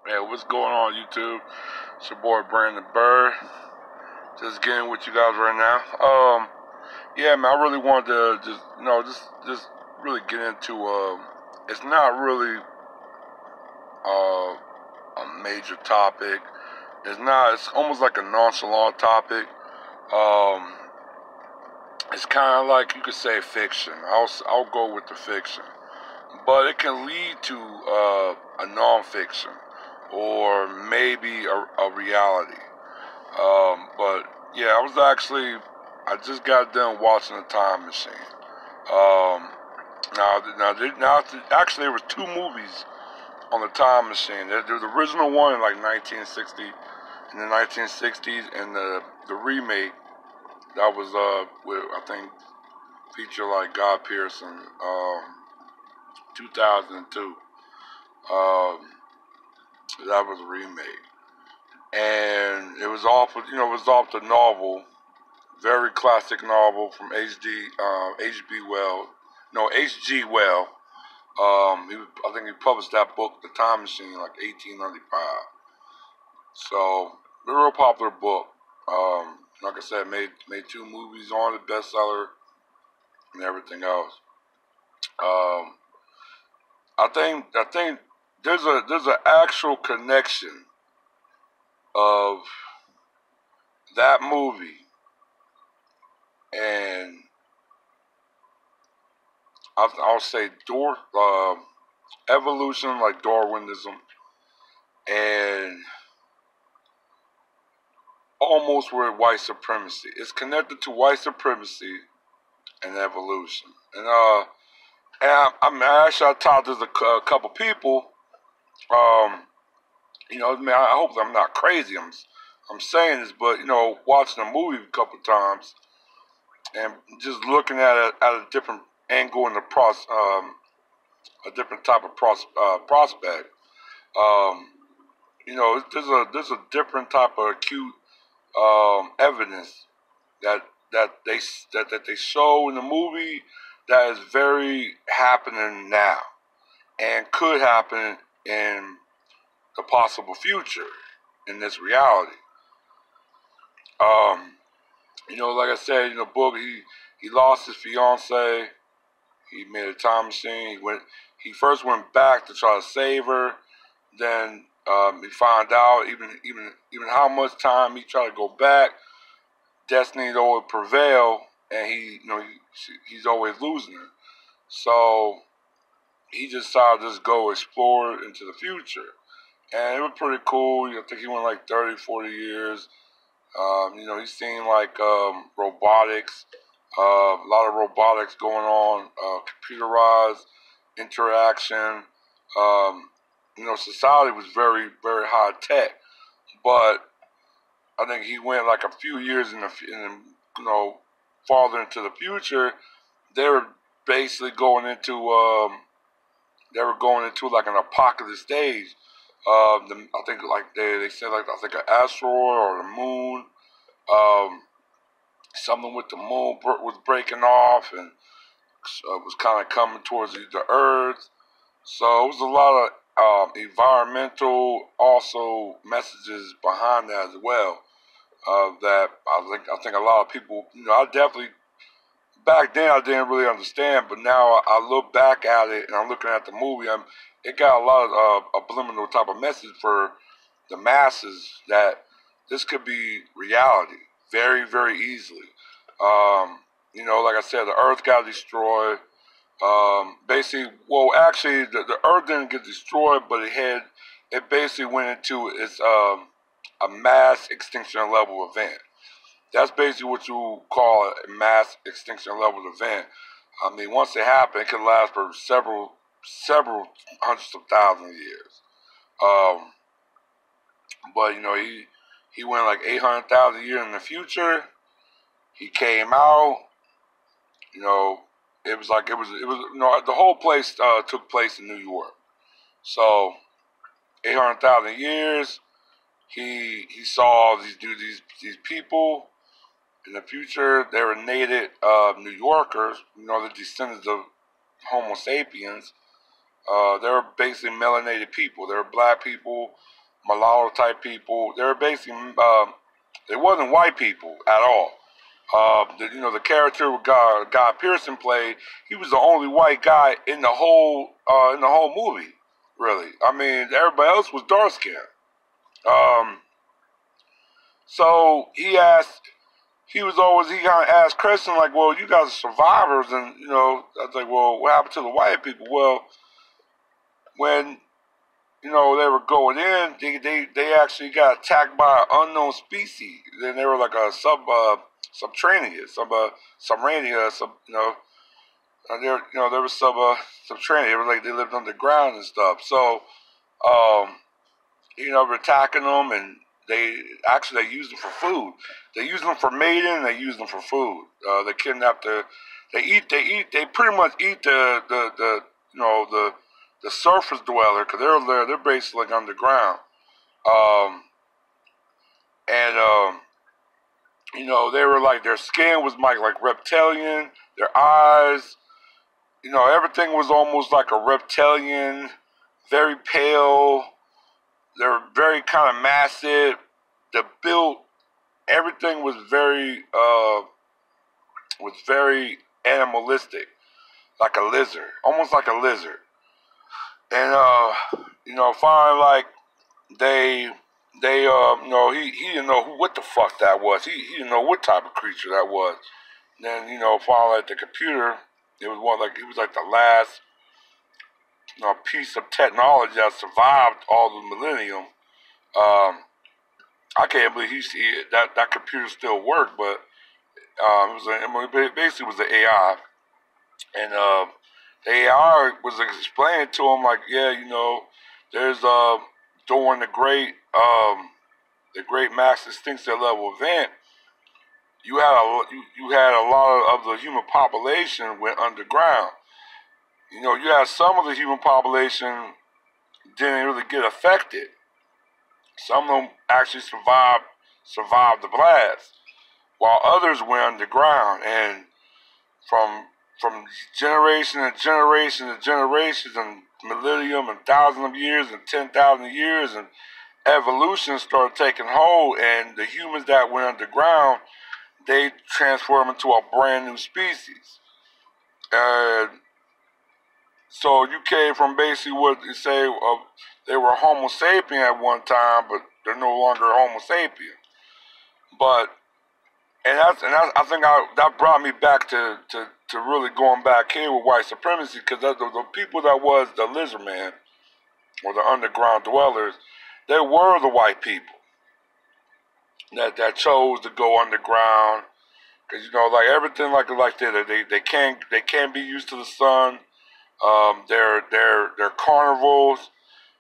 Hey, what's going on, YouTube? It's your boy Brandon Burr. Just getting with you guys right now. Yeah, man, I really wanted to just really get into. It's not really a major topic. It's not. It's almost like a nonchalant topic. Um, it's kind of like you could say fiction. I'll go with the fiction, but it can lead to a nonfiction or maybe a reality. But yeah, I just got done watching The Time Machine. Um, actually, there was two movies on The Time Machine. There was the original one in like 1960, in the 1960s, and the remake that was with I think featured like God Pearson, 2002. Um, that was a remake, and it was off the novel. Very classic novel from H.B. Wells. No, H.G. Wells. I think he published that book, The Time Machine, like 1895. So, a real popular book. Like I said, made two movies on it, bestseller, and everything else. Um, I think there's an actual connection of that movie and I'll say evolution, like Darwinism, and almost with white supremacy. It's connected to white supremacy and evolution. I talked to a couple people. Um, man, I hope I'm not crazy. I'm saying this, but watching the movie a couple times and just looking at it at a different angle and a different type of prospect. Um, there's a different type of acute evidence that that they show in the movie that is very happening now and could happen in the possible future in this reality. Um, like I said in the book, he lost his fiance. He made a time machine. He first went back to try to save her. Then he found out even how much time he tried to go back, destiny always prevail, and he's always losing her. So he just decided to just go explore into the future, and it was pretty cool. I think he went like 30, 40 years. He's seen like robotics, a lot of robotics going on, computerized interaction. Society was very, very high tech, but I think he went like a few years farther into the future. They were basically going into like an apocalypse stage. I think like they said like I think an asteroid or the moon. Um, Something with the moon was breaking off and was kind of coming towards the Earth. So it was a lot of environmental also messages behind that as well. That I think a lot of people, I definitely back then I didn't really understand, but now I look back at it and I'm looking at the movie. It got a lot of a subliminal type of message for the masses that this could be reality very, very easily. Like I said, the Earth got destroyed. Basically, well, actually, the Earth didn't get destroyed, but it basically went into a mass extinction level event. That's basically what you call a mass extinction level event. I mean, once it happened, it could last for several hundreds of thousands of years. Um, but he went like 800,000 years in the future. He came out. You know, the whole place took place in New York. So 800,000 years. He saw these people in the future. They were native New Yorkers. The descendants of Homo sapiens. They were basically melanated people. They were black people, mulatto type people. They were basically, it wasn't white people at all. The character Guy Pearson played, he was the only white guy in the whole movie. Really, I mean, everybody else was dark skinned. Um, so he kind of asked questions like, well, you guys are survivors, and I was like, well, what happened to the white people? Well, when they were going in, they actually got attacked by an unknown species. Then they were like a subterranean, submarania, there was subterranean. It was like they lived underground and stuff. So, we're attacking them, and they used them for food. They used them for mating, and they used them for food. They kidnapped they pretty much eat the surface dweller, because they're basically like underground. And they were like, their skin was like reptilian, their eyes, everything was almost like a reptilian, very pale. They were very kind of massive. The build, everything was very animalistic, like a lizard, almost like a lizard. And finally, like he didn't know what the fuck that was. He didn't know what type of creature that was. And then finally, at the computer, it was like the last piece of technology that survived all the millennium. I can't believe that computer still worked, but basically it was the AI, and the AI was explaining to him like, yeah, there's during the great mass extinction level event, you had a lot of the human population went underground. You had some of the human population didn't really get affected. Some of them actually survived the blast, while others went underground. And from generation to generation to generations, and millennium and thousands of years and 10,000 years, and evolution started taking hold, and the humans that went underground, they transformed into a brand new species. So you came from basically what you say, they were Homo sapien at one time, but they're no longer Homo sapien. But I think that brought me back to really going back here with white supremacy, because the people that was the lizard man or the underground dwellers, they were the white people that chose to go underground, because like everything like they can't be used to the sun. They're carnivores.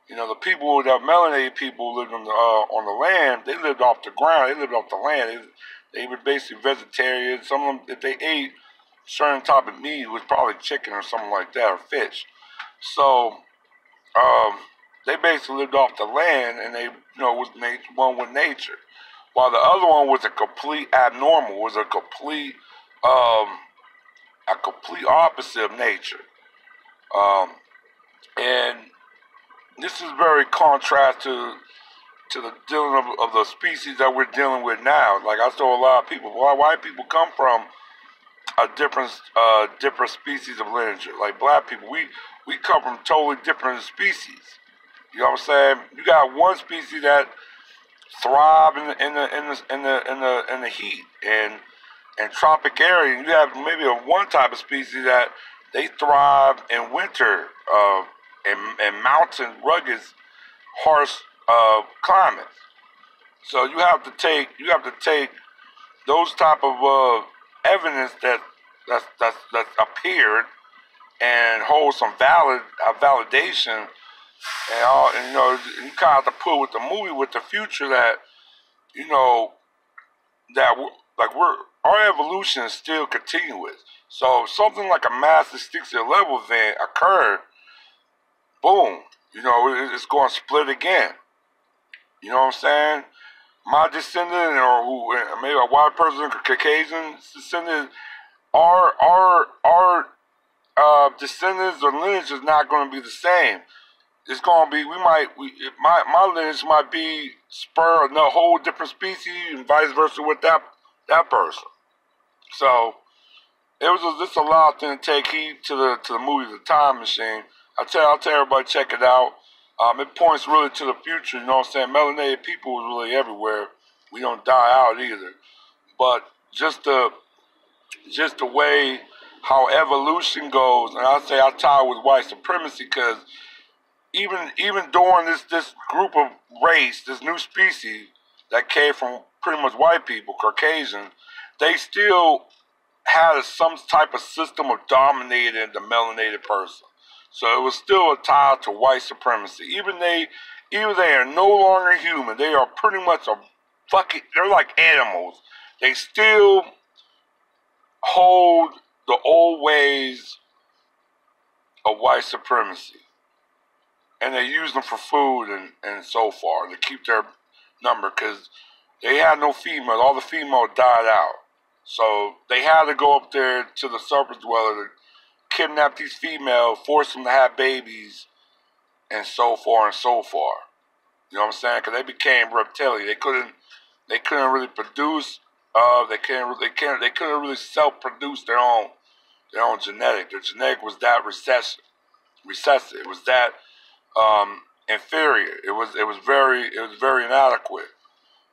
The people, the melanated people, lived on the land. They lived off the ground. They lived off the land. They were basically vegetarians. Some of them, if they ate certain type of meat, it was probably chicken or something like that, or fish. So they basically lived off the land, and they was one with nature. While the other one was a complete abnormal, was a complete opposite of nature. And this is very contrast to the dealing of the species that we're dealing with now. Like I saw a lot of people, white people come from a different species of lineage. Like black people, we come from totally different species. You know what I'm saying? You got one species that thrive in the heat and tropic area. And you have maybe one type of species that they thrive in winter and mountain, rugged, harsh climates. So you have to take those type of evidence that's appeared and hold some validation, and you kind of have to put with the movie, with the future, that our evolution is still continuous. So if something like a mass extinction level event occurred, boom, it's going to split again. You know what I'm saying? My descendant, or maybe a white person, Caucasian descendant, our descendants or lineage is not going to be the same. It's going to be, my lineage might be spur of a whole different species and vice versa with that person. So it was just a lot thing to take heed to the movie The Time Machine. I'll tell everybody check it out. It points really to the future. You know what I'm saying? Melanated people is really everywhere. We don't die out either. But just the way how evolution goes, and I tie it with white supremacy because even during this group of race, this new species that came from pretty much white people, Caucasian, they still had some type of system of dominating the melanated person. So it was still a tie to white supremacy. Even they are no longer human. They are pretty much they're like animals. They still hold the old ways of white supremacy. And they use them for food and so far to keep their number because they had no female. All the females died out. So they had to go up there to the surface dweller to kidnap these females, force them to have babies, and so far and so far. You know what I'm saying? Because they became reptilian. They couldn't really produce. They couldn't really self-produce their own genetic. Their genetic was that recessive. It was that inferior. It was very inadequate.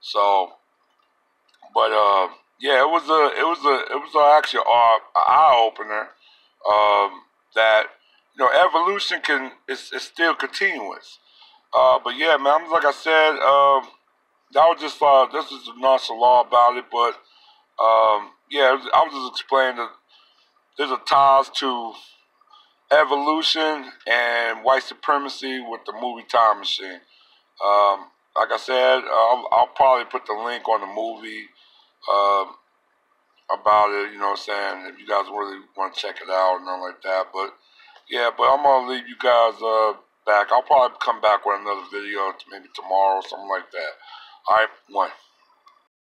So, but yeah, it was actually an eye opener. That evolution is still continuous. But yeah, man, like I said, that was just this is a nonchalant about it. But yeah, I was just explaining that there's a ties to evolution and white supremacy with the movie Time Machine. Like I said, I'll probably put the link on the movie about it. You know what I'm saying? If you guys really want to check it out and nothing like that. But yeah, but I'm gonna leave you guys back. I'll probably come back with another video maybe tomorrow or something like that. All right, one.